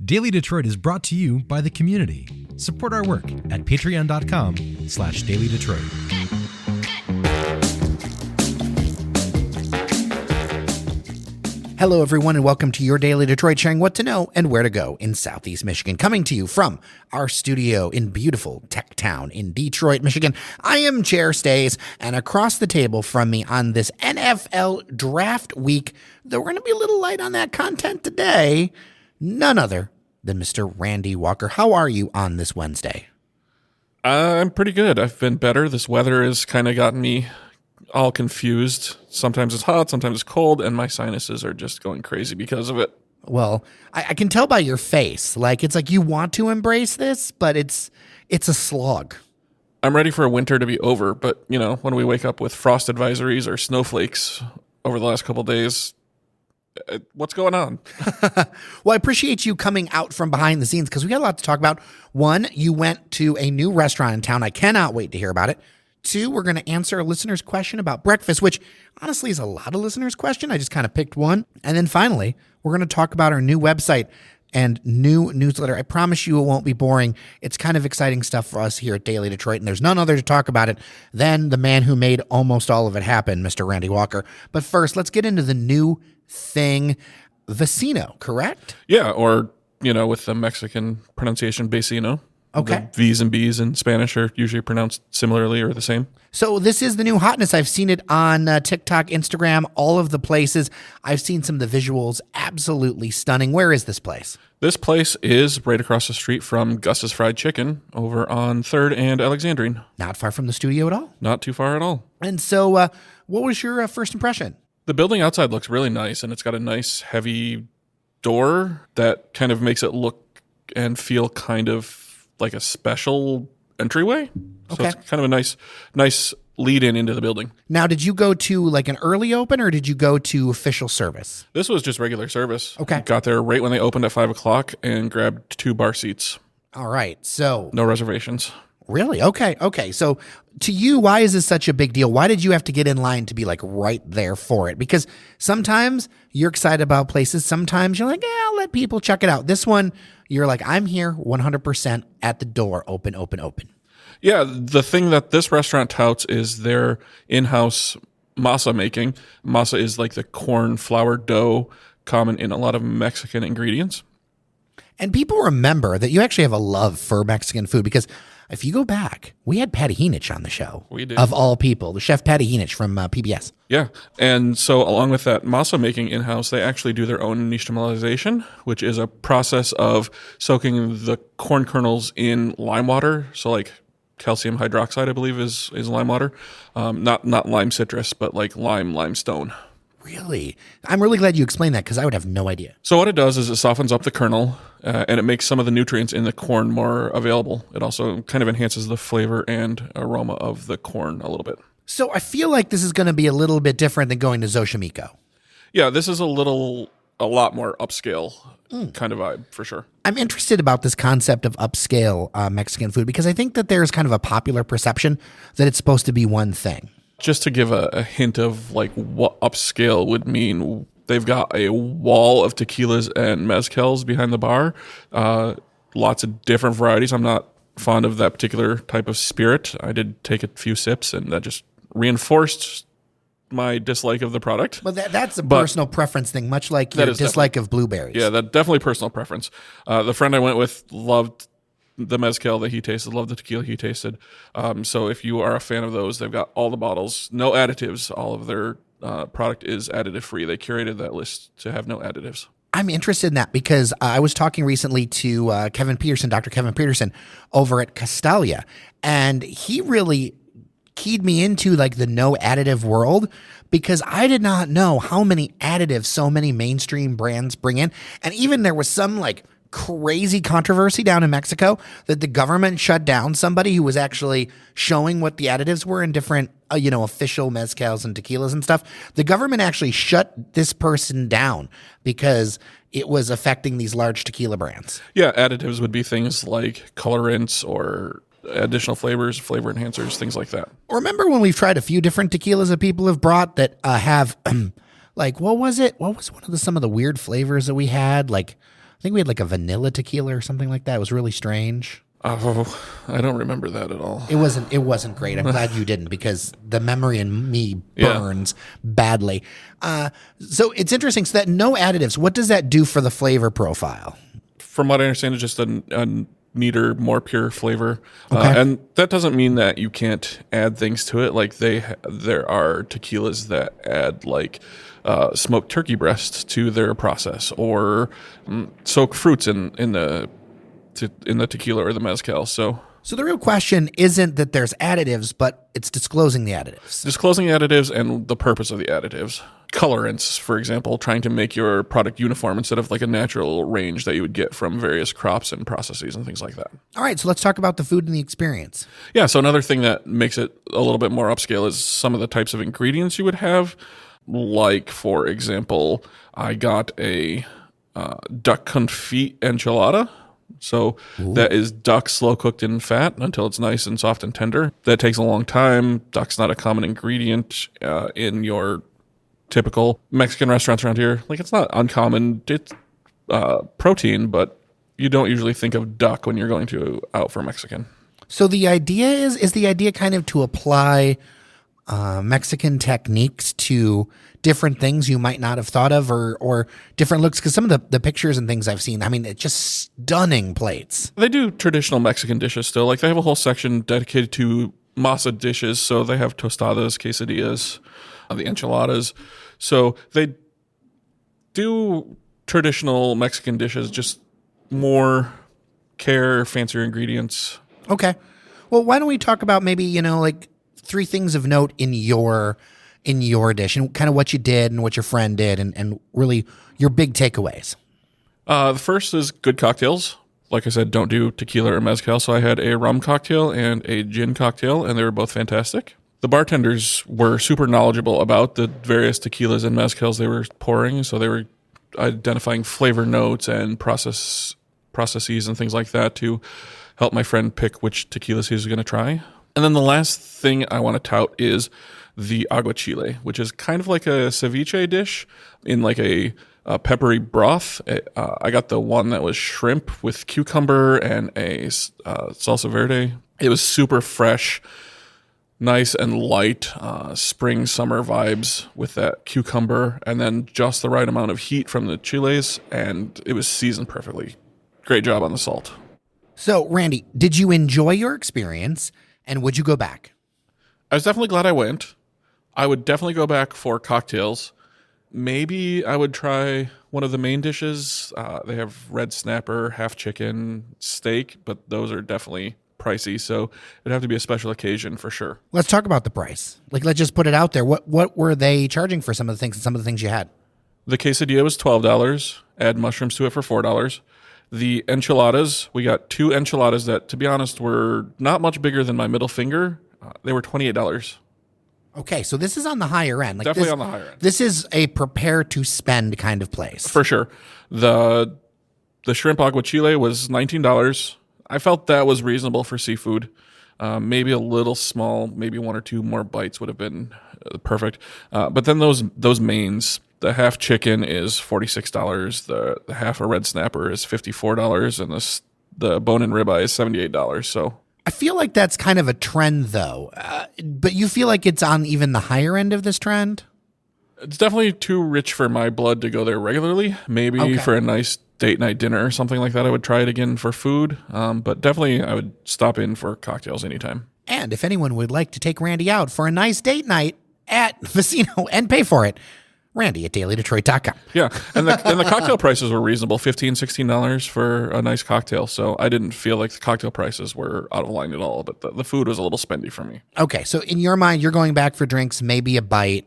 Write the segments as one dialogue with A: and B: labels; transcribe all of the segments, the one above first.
A: Daily Detroit is brought to you by the community. Support our work at patreon.com/dailydetroit.
B: Hello, everyone, and welcome to your Daily Detroit, sharing what to know and where to go in Southeast Michigan. Coming to you from our studio in beautiful Tech Town in Detroit, Michigan. I am Jer Stays, and across the table from me on this NFL Draft Week, though we're going to be a little light on that content today, none other than Mr. Randy Walker. How are you on this Wednesday?
C: I'm pretty good. I've been better. This weather has kind of gotten me all confused. Sometimes it's hot, sometimes it's cold, and my sinuses are just going crazy because of it.
B: Well, I can tell by your face. It's like you want to embrace this, but it's a slog.
C: I'm ready for winter to be over, but, when we wake up with frost advisories or snowflakes over the last couple of days, what's going on?
B: Well, I appreciate you coming out from behind the scenes because we got a lot to talk about. One, you went to a new restaurant in town. I cannot wait to hear about it. Two, we're going to answer a listener's question about breakfast, which honestly is a lot of listeners' question. I just kind of picked one. And then finally, we're going to talk about our new website and new newsletter. I promise you it won't be boring. It's kind of exciting stuff for us here at Daily Detroit, and there's none other to talk about it than the man who made almost all of it happen, Mr. Randy Walker. But first, let's get into the new thing, Vecino, correct?
C: Yeah, or, with the Mexican pronunciation, Vecino.
B: Okay.
C: The V's and B's in Spanish are usually pronounced similarly or the same.
B: So this is the new hotness. I've seen it on TikTok, Instagram, all of the places. I've seen some of the visuals. Absolutely stunning. Where is this place?
C: This place is right across the street from Gus's Fried Chicken over on 3rd and Alexandrine.
B: Not far from the studio at all.
C: Not too far at all.
B: And so what was your first impression?
C: The building outside looks really nice, and it's got a nice heavy door that kind of makes it look and feel kind of like a special entryway. So
B: Okay.
C: It's kind of a nice lead into the building.
B: Now, did you go to an early open or did you go to official service?
C: This was just regular service.
B: Okay.
C: Got there right when they opened at 5 o'clock and grabbed 2 bar seats.
B: All right. So
C: No reservations.
B: really? Okay. So to you, why is this such a big deal? Why did you have to get in line to be right there for it? Because sometimes you're excited about places. Sometimes you're like, I'll let people check it out. This one, you're like, I'm here 100% at the door, open.
C: Yeah, the thing that this restaurant touts is their in-house masa making. Masa is like the corn flour dough common in a lot of Mexican ingredients.
B: And people remember that you actually have a love for Mexican food because if you go back, we had Patty Heenich on the show.
C: We did.
B: Of all people, the chef Patty Heenich from PBS.
C: Yeah, and so along with that masa making in-house, they actually do their own nixtamalization, which is a process of soaking the corn kernels in lime water. So like calcium hydroxide, I believe, is lime water. Not lime citrus, but like limestone.
B: Really? I'm really glad you explained that because I would have no idea.
C: So what it does is it softens up the kernel and it makes some of the nutrients in the corn more available. It also kind of enhances the flavor and aroma of the corn a little bit.
B: So I feel like this is going to be a little bit different than going to Xochimilco.
C: Yeah, this is a lot more upscale kind of vibe for sure.
B: I'm interested about this concept of upscale Mexican food because I think that there's kind of a popular perception that it's supposed to be one thing.
C: Just to give a hint of what upscale would mean, they've got a wall of tequilas and mezcals behind the bar. Lots of different varieties. I'm not fond of that particular type of spirit. I did take a few sips, and that just reinforced my dislike of the product.
B: Well, that's a personal preference thing, much like your dislike of blueberries.
C: Yeah, that definitely personal preference. The friend I went with loved the mezcal that he tasted, loved the tequila he tasted. So if you are a fan of those, they've got all the bottles, no additives. All of their product is additive free. They curated that list to have no additives.
B: I'm interested in that because I was talking recently to Dr. Kevin Peterson over at Castalia, and he really keyed me into the no additive world because I did not know how many additives so many mainstream brands bring in. And even there was some crazy controversy down in Mexico that the government shut down somebody who was actually showing what the additives were in different, official mezcals and tequilas and stuff. The government actually shut this person down because it was affecting these large tequila brands.
C: Yeah, additives would be things like colorants or additional flavors, flavor enhancers, things like that.
B: Remember when we've tried a few different tequilas that people have brought that have, what was it? What was some of the weird flavors that we had? I think we had like a vanilla tequila or something like that. It was really strange.
C: Oh, I don't remember that at all.
B: It wasn't great. I'm glad you didn't, because the memory in me burns badly. So it's interesting. So that no additives, what does that do for the flavor profile?
C: From what I understand, it's just a neater, more pure flavor.
B: Okay.
C: And that doesn't mean that you can't add things to it. Like there are tequilas that add like smoked turkey breasts to their process, or soak fruits in the tequila or the mezcal. So
B: the real question isn't that there's additives, but it's disclosing the additives.
C: disclosing additives and the purpose of the additives. Colorants, for example, trying to make your product uniform instead of like a natural range that you would get from various crops and processes and things like that.
B: All right, so let's talk about the food and the experience.
C: Yeah, so another thing that makes it a little bit more upscale is some of the types of ingredients you would have. Like, for example, I got a duck confit enchilada. So that is duck slow cooked in fat until it's nice and soft and tender. That takes a long time. Duck's not a common ingredient in your typical Mexican restaurants around here. Like, it's not uncommon. It's protein, but you don't usually think of duck when you're going out for Mexican.
B: So the idea is the idea kind of to apply Mexican techniques to different things you might not have thought of, or different looks? Because some of the pictures and things I've seen, I mean, it's just stunning plates.
C: They do traditional Mexican dishes still. Like, they have a whole section dedicated to masa dishes. So they have tostadas, quesadillas, the enchiladas. So they do traditional Mexican dishes, just more care, fancier ingredients.
B: Okay. Well, why don't we talk about maybe, like 3 things of note in your dish, and kind of what you did and what your friend did, and really your big takeaways.
C: The first is good cocktails. Like I said, don't do tequila or mezcal. So I had a rum cocktail and a gin cocktail, and they were both fantastic. The bartenders were super knowledgeable about the various tequilas and mezcals they were pouring. So they were identifying flavor notes and processes and things like that to help my friend pick which tequilas he was going to try. And then the last thing I want to tout is the aguachile, which is kind of like a ceviche dish in like a peppery broth. I got the one that was shrimp with cucumber and a salsa verde. It was super fresh, nice and light, spring, summer vibes with that cucumber, and then just the right amount of heat from the chiles, and it was seasoned perfectly. Great job on the salt.
B: So, Randy, did you enjoy your experience, and would you go back?
C: I was definitely glad I went. I would definitely go back for cocktails. Maybe I would try one of the main dishes. They have red snapper, half chicken, steak, but those are definitely pricey, so it'd have to be a special occasion for sure.
B: Let's talk about the price. Like, let's just put it out there. What were they charging for some of the things and some of the things you had?
C: The quesadilla was $12. Add mushrooms to it for $4. The enchiladas, we got 2 enchiladas that, to be honest, were not much bigger than my middle finger. They were $28.
B: Okay, so this is on the higher end. Like,
C: Definitely on the higher end.
B: This is a prepare to spend kind of place.
C: For sure. The shrimp aguachile was $19. I felt that was reasonable for seafood. Maybe a little small, maybe 1 or 2 more bites would have been perfect. But then those mains, the half chicken is $46. The half a red snapper is $54, and the bone and ribeye is $78. So
B: I feel like that's kind of a trend, though. But you feel like it's on even the higher end of this trend?
C: it's definitely too rich for my blood to go there regularly. Maybe for a nice date night dinner or something like that, I would try it again for food. But definitely I would stop in for cocktails anytime.
B: And if anyone would like to take Randy out for a nice date night at Vecino and pay for it, Randy at dailydetroit.com.
C: Yeah, and the cocktail prices were reasonable, $15, $16 for a nice cocktail. So I didn't feel like the cocktail prices were out of line at all, but the food was a little spendy for me.
B: Okay, so in your mind, you're going back for drinks, maybe a bite,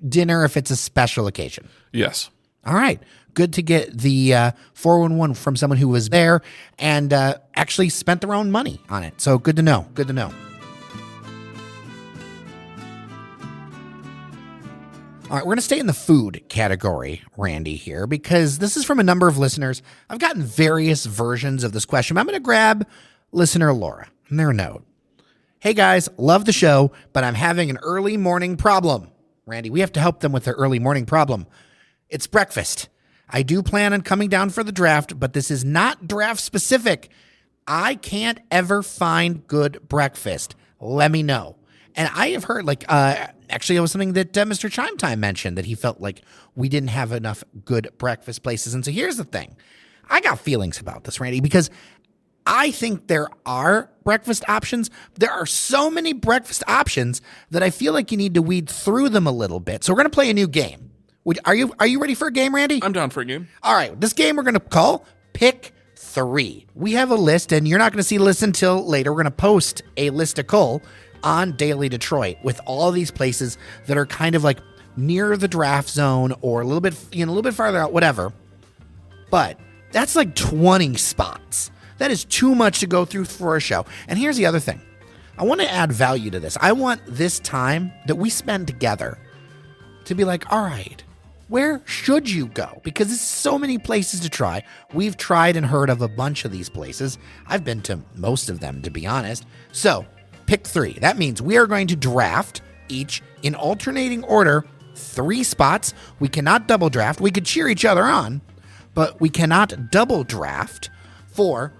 B: dinner if it's a special occasion.
C: Yes.
B: All right. Good to get the 411 from someone who was there and actually spent their own money on it. So good to know. Good to know. All right, we're going to stay in the food category, Randy, here, because this is from a number of listeners. I've gotten various versions of this question. I'm going to grab listener Laura and their note. Hey, guys, love the show, but I'm having an early morning problem. Randy, we have to help them with their early morning problem. It's breakfast. I do plan on coming down for the draft, but this is not draft specific. I can't ever find good breakfast. Let me know. And I have heard, actually, it was something that Mr. Chime Time mentioned, that he felt like we didn't have enough good breakfast places. And so here's the thing. I got feelings about this, Randy, because I think there are breakfast options. There are so many breakfast options that I feel like you need to weed through them a little bit. So we're going to play a new game. Are you ready for a game, Randy?
C: I'm down for a game.
B: All right. This game we're going to call Pick 3. We have a list, and you're not going to see the list until later. We're going to post a listicle on Daily Detroit with all these places that are kind of like near the draft zone or a little bit farther out, whatever. But that's like 20 spots. That is too much to go through for a show. And here's the other thing. I want to add value to this. I want this time that we spend together to be like, all right, where should you go? Because there's so many places to try. We've tried and heard of a bunch of these places. I've been to most of them, to be honest. So pick 3. That means we are going to draft each in alternating order 3 spots. We cannot double draft. We could cheer each other on, but we cannot double draft for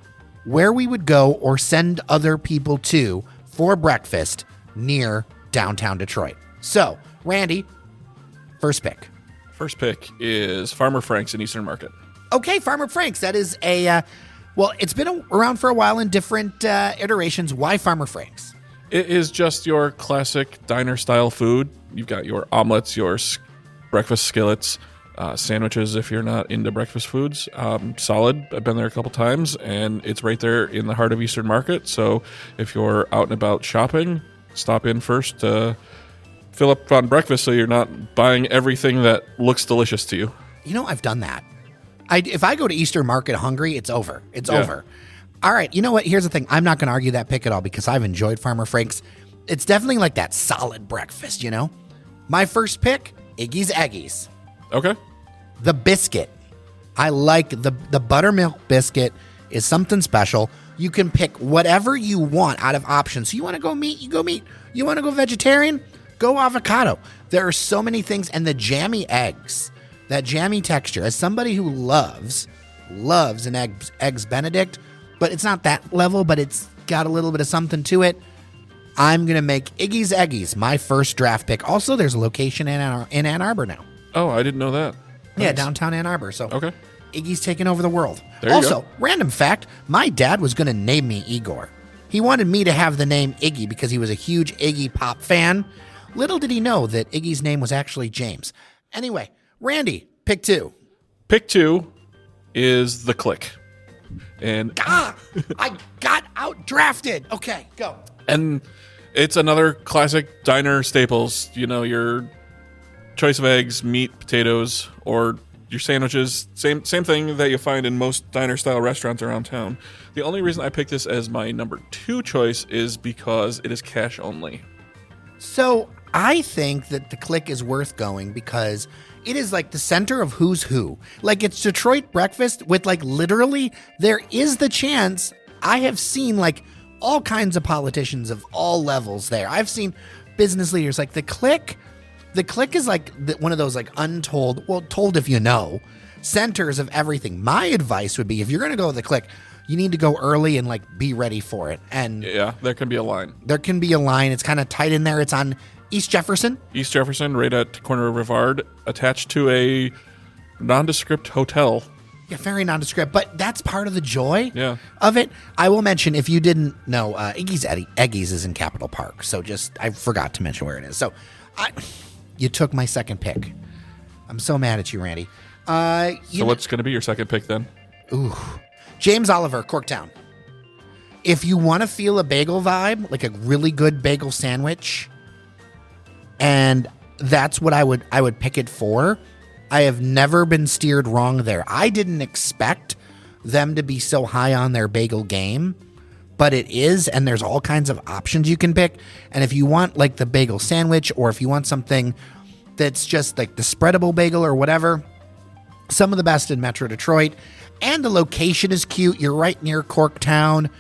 B: where we would go or send other people to for breakfast near downtown Detroit. So, Randy, first pick.
C: First pick is Farmer Frank's in Eastern Market.
B: Okay, Farmer Frank's. That is it's been around for a while in different iterations. Why Farmer Frank's?
C: It is just your classic diner-style food. You've got your omelets, your breakfast skillets, sandwiches if you're not into breakfast foods. Solid. I've been there a couple times, and it's right there in the heart of Eastern Market. So if you're out and about shopping, stop in first to fill up on breakfast so you're not buying everything that looks delicious to you.
B: You know, I've done that. If I go to Eastern Market hungry, it's over. It's over. All right, you know what? Here's the thing. I'm not going to argue that pick at all because I've enjoyed Farmer Frank's. It's definitely like that solid breakfast, you know? My first pick, Iggy's Eggies.
C: Okay.
B: The biscuit. I like the buttermilk biscuit is something special. You can pick whatever you want out of options. So you want to go meat, you go meat. You want to go vegetarian, go avocado. There are so many things. And the jammy eggs, that jammy texture, as somebody who loves an eggs Benedict, but it's not that level, but it's got a little bit of something to it. I'm going to make Iggy's Eggies my first draft pick. Also, there's a location in Ann Arbor now.
C: Oh, I didn't know that.
B: Yeah,
C: Nice.
B: Downtown Ann Arbor. So
C: Okay.
B: Iggy's taking over the world.
C: There you
B: Also,
C: go.
B: random fact, my dad was going to name me Igor. He wanted me to have the name Iggy because he was a huge Iggy Pop fan. Little did he know that Iggy's name was actually James. Anyway, Randy, pick 2.
C: Pick 2 is The Click. And
B: I got out-drafted. Okay, go.
C: And it's another classic diner staples. You know, your choice of eggs, meat, potatoes, or your sandwiches. Same thing that you find in most diner-style restaurants around town. The only reason I picked this as my number 2 choice is because it is cash only.
B: So I think that the Click is worth going because it is like the center of who's who. Like it's Detroit breakfast with like literally there is the chance I have seen like all kinds of politicians of all levels there. I've seen business leaders like the Click. The Click is like one of those like untold, well, told if you know, centers of everything. My advice would be if you're going to go to the Click, you need to go early and like be ready for it. And
C: Yeah, there can be a line.
B: there can be a line. It's kind of tight in there. It's on East Jefferson.
C: East Jefferson, right at corner of Rivard, attached to a nondescript hotel.
B: Yeah, very nondescript, but that's part of the joy
C: Yeah.
B: of it. I will mention, if you didn't know, Iggy's Eggies is in Capitol Park, so I forgot to mention where it is. So you took my second pick. I'm so mad at you, Randy.
C: So what's going to be your second pick then?
B: James Oliver, Corktown. If you want to feel a bagel vibe, like a really good bagel sandwich, and that's what I would pick it for. I have never been steered wrong there. I didn't expect them to be so high on their bagel game, but it is, and there's all kinds of options you can pick. And if you want like the bagel sandwich, or if you want something that's just like the spreadable bagel or whatever, some of the best in Metro Detroit. And the location is cute. You're right near Corktown.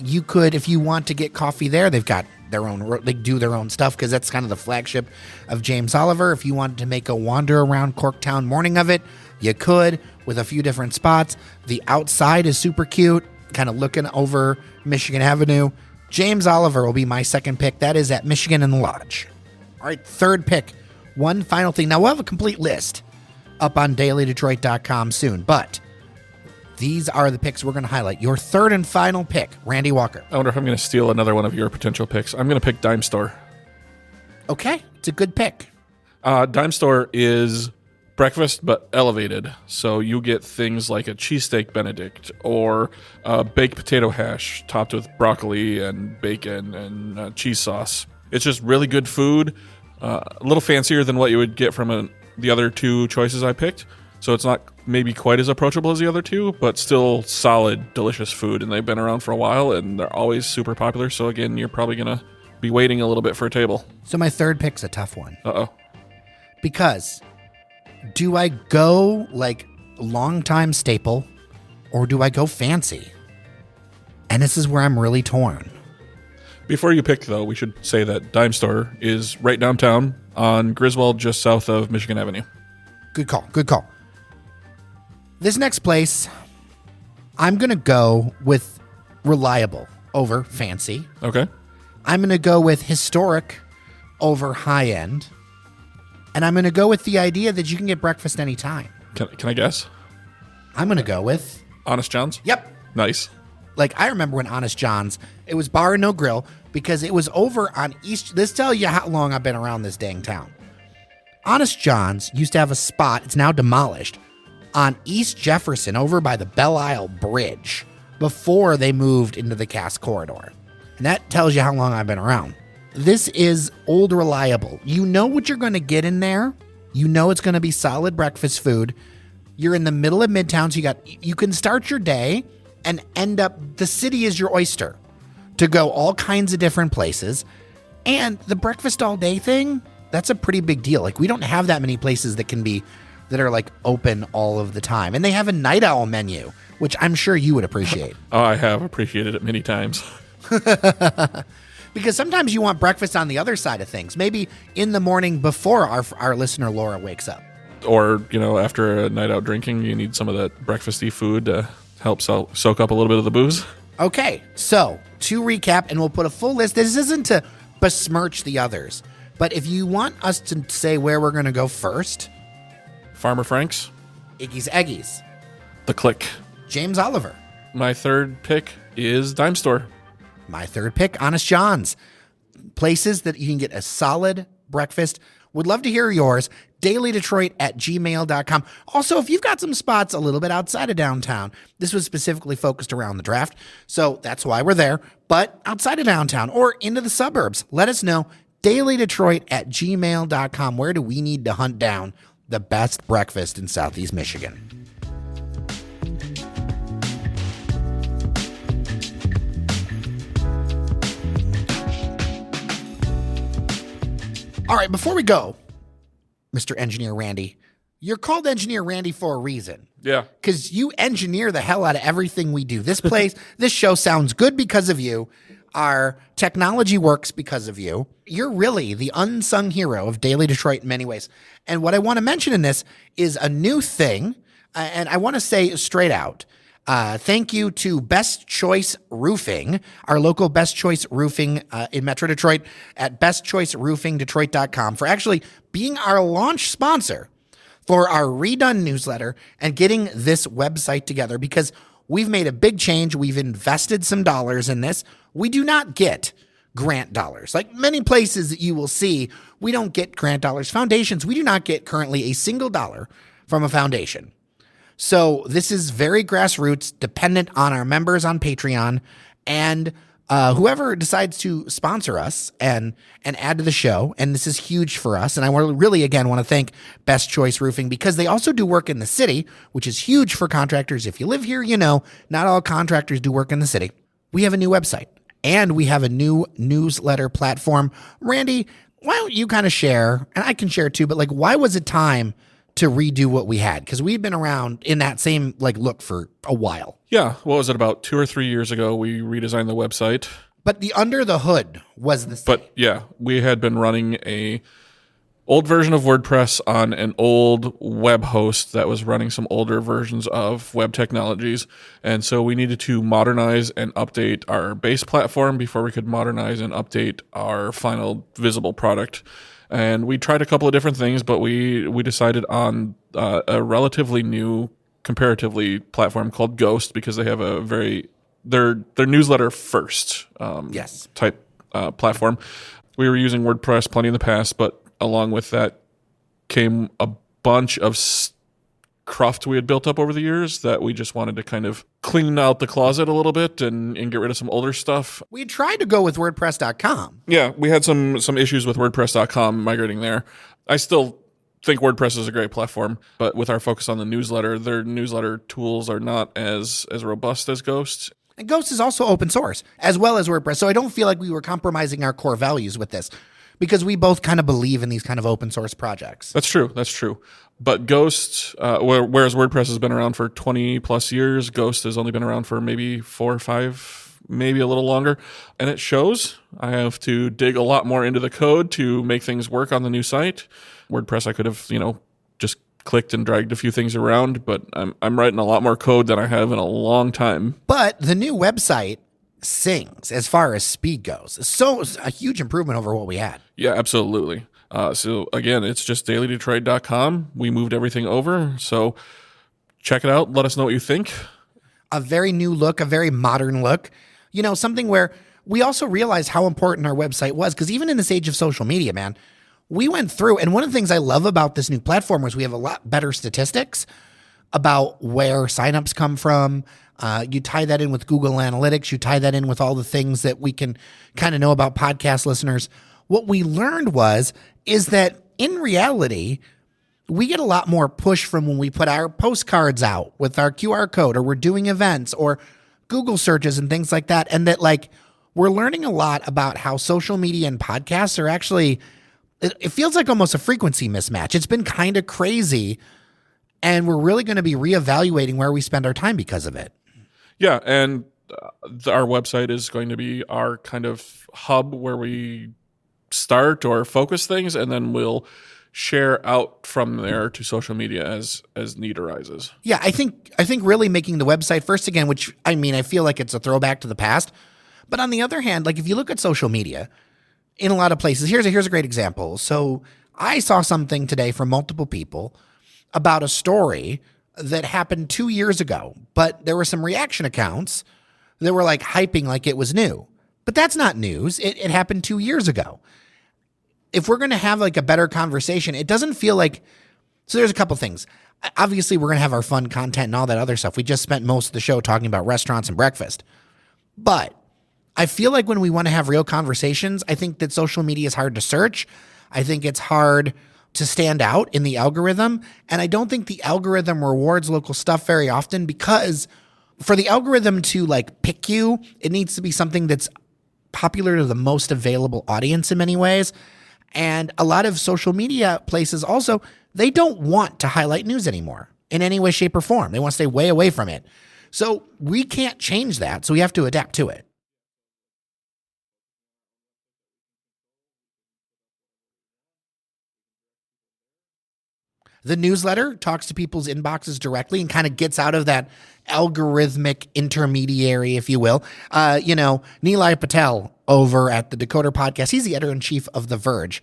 B: You could, if you want to get coffee there, they've got their own, they do their own stuff because that's kind of the flagship of James Oliver. If you wanted to make a wander around Corktown morning of it, you could with a few different spots. The outside is super cute, kind of looking over Michigan Avenue. James Oliver will be my second pick. That is at Michigan and Lodge. All right, third pick. One final thing. Now, we'll have a complete list up on dailydetroit.com soon, but these are the picks we're going to highlight. Your third and final pick, Randy Walker.
C: I wonder if I'm going to steal another one of your potential picks. I'm going to pick Dime Store.
B: Okay, it's a good pick.
C: Dime Store is breakfast, but elevated. So you get things like a cheesesteak Benedict or a baked potato hash topped with broccoli and bacon and cheese sauce. It's just really good food, a little fancier than what you would get from the other two choices I picked. So it's not maybe quite as approachable as the other two, but still solid, delicious food. And they've been around for a while, and they're always super popular. So again, you're probably going to be waiting a little bit for a table.
B: So my third pick's a tough one.
C: Uh-oh.
B: Because do I go like longtime staple or do I go fancy? And this is where I'm really torn.
C: Before you pick, though, we should say that Dime Store is right downtown on Griswold, just south of Michigan Avenue.
B: Good call. Good call. This next place, I'm going to go with reliable over fancy.
C: Okay.
B: I'm going to go with historic over high end. And I'm going to go with the idea that you can get breakfast anytime.
C: Can I guess?
B: I'm going to go with...
C: Honest John's?
B: Yep.
C: Nice.
B: Like, I remember when Honest John's, it was bar and no grill because it was over on East... This tell you how long I've been around this dang town. Honest John's used to have a spot, it's now demolished, on East Jefferson over by the Belle Isle Bridge before they moved into the Cass Corridor. And that tells you how long I've been around. This is old reliable. You know what you're going to get in there. You know it's going to be solid breakfast food. You're in the middle of Midtown, so you can start your day and end up, the city is your oyster to go all kinds of different places. And the breakfast all day thing, that's a pretty big deal. Like, we don't have that many places that are like open all of the time. And they have a night owl menu, which I'm sure you would appreciate.
C: Oh, I have appreciated it many times.
B: Because sometimes you want breakfast on the other side of things. Maybe in the morning before our listener Laura wakes up.
C: Or, after a night out drinking, you need some of that breakfasty food to help soak up a little bit of the booze.
B: Okay, so to recap, and we'll put a full list. This isn't to besmirch the others, but if you want us to say where we're going to go first.
C: Farmer Frank's.
B: Iggy's Eggies.
C: The Click.
B: James Oliver.
C: My third pick is Dime Store.
B: My third pick, Honest John's. Places that you can get a solid breakfast. Would love to hear yours. dailydetroit@gmail.com. Also, if you've got some spots a little bit outside of downtown, this was specifically focused around the draft, so that's why we're there. But outside of downtown or into the suburbs, let us know. dailydetroit@gmail.com. Where do we need to hunt down the best breakfast in Southeast Michigan? All right, before we go, Mr. Engineer Randy, you're called Engineer Randy for a reason.
C: Yeah.
B: Because you engineer the hell out of everything we do. This place, this show sounds good because of you. Our technology works because of you. You're really the unsung hero of Daily Detroit in many ways. And what I want to mention in this is a new thing, and I want to say straight out, thank you to Best Choice Roofing, our local Best Choice Roofing in Metro Detroit at bestchoiceroofingdetroit.com for actually being our launch sponsor for our redone newsletter and getting this website together because we've made a big change. We've invested some dollars in this. We do not get grant dollars. Like many places that you will see, we don't get grant dollars. Foundations, we do not get currently a single dollar from a foundation. So this is very grassroots, dependent on our members on Patreon and whoever decides to sponsor us and add to the show. And this is huge for us. And I really, again, want to thank Best Choice Roofing because they also do work in the city, which is huge for contractors. If you live here, you know, not all contractors do work in the city. We have a new website and we have a new newsletter platform. Randy, why don't you kind of share, and I can share too, but like, why was it time to redo what we had? Because we've been around in that same look for a while.
C: Yeah. What was it, about 2 or 3 years ago, we redesigned the website.
B: But the under the hood was the same.
C: But yeah, we had been running a old version of WordPress on an old web host that was running some older versions of web technologies. And so we needed to modernize and update our base platform before we could modernize and update our final visible product. And we tried a couple of different things, but we decided on a relatively new, comparatively, platform called Ghost, because they have a their newsletter first type platform. We were using WordPress plenty in the past, but along with that came a bunch of cruft we had built up over the years that we just wanted to kind of clean out the closet a little bit and get rid of some older stuff.
B: We tried to go with WordPress.com.
C: Yeah, we had some issues with WordPress.com migrating there. I still think WordPress is a great platform, but with our focus on the newsletter, their newsletter tools are not as robust as Ghost.
B: And Ghost is also open source, as well as WordPress. So I don't feel like we were compromising our core values with this, because we both kind of believe in these kind of open source projects.
C: That's true. But Ghost, whereas WordPress has been around for 20 plus years, Ghost has only been around for maybe 4 or 5, maybe a little longer. And it shows. I have to dig a lot more into the code to make things work on the new site. WordPress, I could have, just clicked and dragged a few things around, but I'm writing a lot more code than I have in a long time.
B: But the new website sings as far as speed goes. So it's a huge improvement over what we had.
C: Yeah, absolutely. So again, it's just dailydetroit.com. We moved everything over. So check it out. Let us know what you think.
B: A very new look, a very modern look. Something where we also realized how important our website was, because even in this age of social media, man, we went through, and one of the things I love about this new platform was we have a lot better statistics about where signups come from. You tie that in with Google Analytics. You tie that in with all the things that we can kind of know about podcast listeners. What we learned is that in reality, we get a lot more push from when we put our postcards out with our QR code, or we're doing events or Google searches and things like that. And that we're learning a lot about how social media and podcasts are actually, it feels like almost a frequency mismatch. It's been kind of crazy, and we're really going to be reevaluating where we spend our time because of it.
C: Yeah, and our website is going to be our kind of hub where we start or focus things, and then we'll share out from there to social media as need arises.
B: Yeah, I think really making the website first again, which I feel like it's a throwback to the past. But on the other hand, if you look at social media in a lot of places, here's a great example. So I saw something today from multiple people about a story that happened 2 years ago, but there were some reaction accounts that were hyping like it was new. But that's not news. It happened 2 years ago. If we're going to have a better conversation, it doesn't feel like, so there's a couple things. Obviously, we're going to have our fun content and all that other stuff. We just spent most of the show talking about restaurants and breakfast. But I feel like when we want to have real conversations, I think that social media is hard to search. I think it's hard to stand out in the algorithm. And I don't think the algorithm rewards local stuff very often, because for the algorithm to pick you, it needs to be something that's popular to the most available audience in many ways. And a lot of social media places also, they don't want to highlight news anymore in any way, shape, or form. They want to stay way away from it. So we can't change that. So we have to adapt to it. The newsletter talks to people's inboxes directly and kind of gets out of that algorithmic intermediary, if you will. Nilay Patel over at the Decoder Podcast, he's the editor-in-chief of The Verge,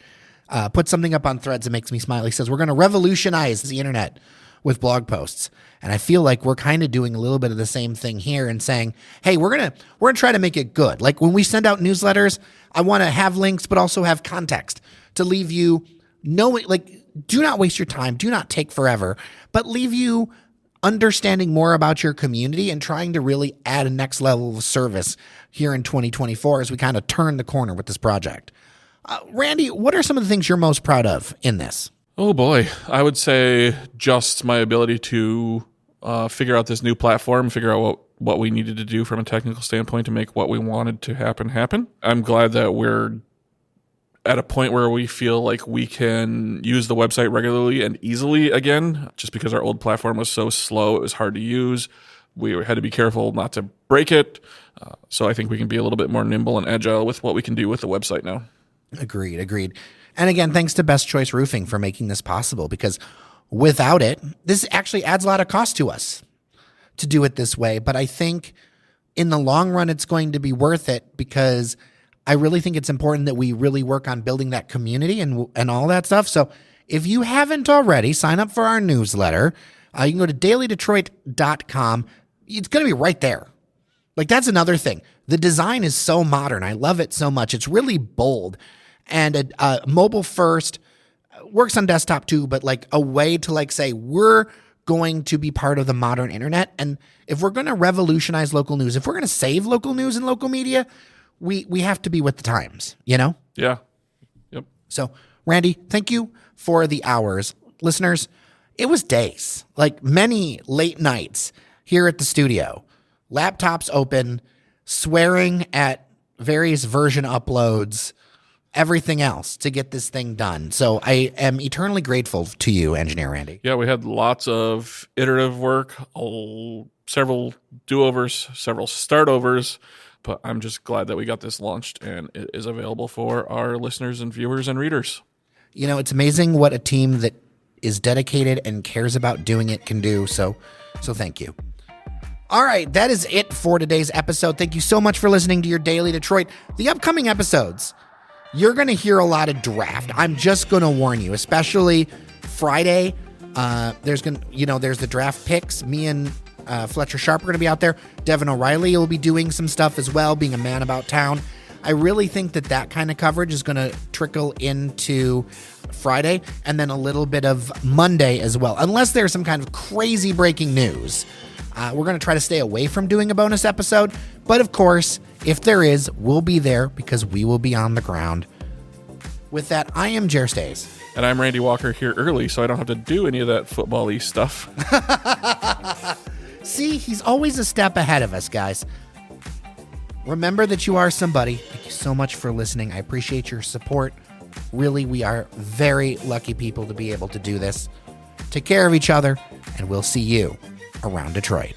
B: put something up on Threads that makes me smile. He says, we're going to revolutionize the internet with blog posts. And I feel like we're kind of doing a little bit of the same thing here and saying, hey, we're going to try to make it good. When we send out newsletters, I want to have links, but also have context to leave you knowing, do not waste your time. Do not take forever, but leave you understanding more about your community and trying to really add a next level of service here in 2024 as we kind of turn the corner with this project. Randy, what are some of the things you're most proud of in this?
C: Oh boy, I would say just my ability to figure out this new platform, figure out what we needed to do from a technical standpoint to make what we wanted to happen. I'm glad that we're at a point where we feel like we can use the website regularly and easily again, just because our old platform was so slow, it was hard to use. We had to be careful not to break it. So I think we can be a little bit more nimble and agile with what we can do with the website now.
B: Agreed. And again, thanks to Best Choice Roofing for making this possible, because without it, this actually adds a lot of cost to us to do it this way. But I think in the long run, it's going to be worth it, because I really think it's important that we really work on building that community and all that stuff. So if you haven't already, sign up for our newsletter. You can go to dailydetroit.com. It's going to be right there. Like, that's another thing. The design is so modern. I love it so much. It's really bold and mobile first, works on desktop too, but like a way to like say, we're going to be part of the modern internet. And if we're going to revolutionize local news, if we're going to save local news and local media, we have to be with the times, you know?
C: Yeah. Yep.
B: So, Randy, thank you for the hours. Listeners, it was days, like many late nights here at the studio, laptops open, swearing at various version uploads, everything else to get this thing done. So I am eternally grateful to you, Engineer Randy.
C: Yeah, we had lots of iterative work, several do-overs, several start-overs, but I'm just glad that we got this launched and it is available for our listeners and viewers and readers.
B: You know, it's amazing what a team that is dedicated and cares about doing it can do. So thank you. All right, that is it for today's episode. Thank you so much for listening to your Daily Detroit. The upcoming episodes, you're going to hear a lot of draft. I'm just going to warn you, especially Friday. There's the draft picks. Me and Fletcher Sharp are going to be out there. Devin O'Reilly will be doing some stuff as well, being a man about town. I really think that kind of coverage is going to trickle into Friday and then a little bit of Monday as well, unless there's some kind of crazy breaking news. We're going to try to stay away from doing a bonus episode. But of course, if there is, we'll be there because we will be on the ground. With that, I am Jer Stays.
C: And I'm Randy Walker, here early, so I don't have to do any of that football-y stuff.
B: See, he's always a step ahead of us, guys. Remember that you are somebody. Thank you so much for listening. I appreciate your support. Really, we are very lucky people to be able to do this. Take care of each other, and we'll see you around Detroit.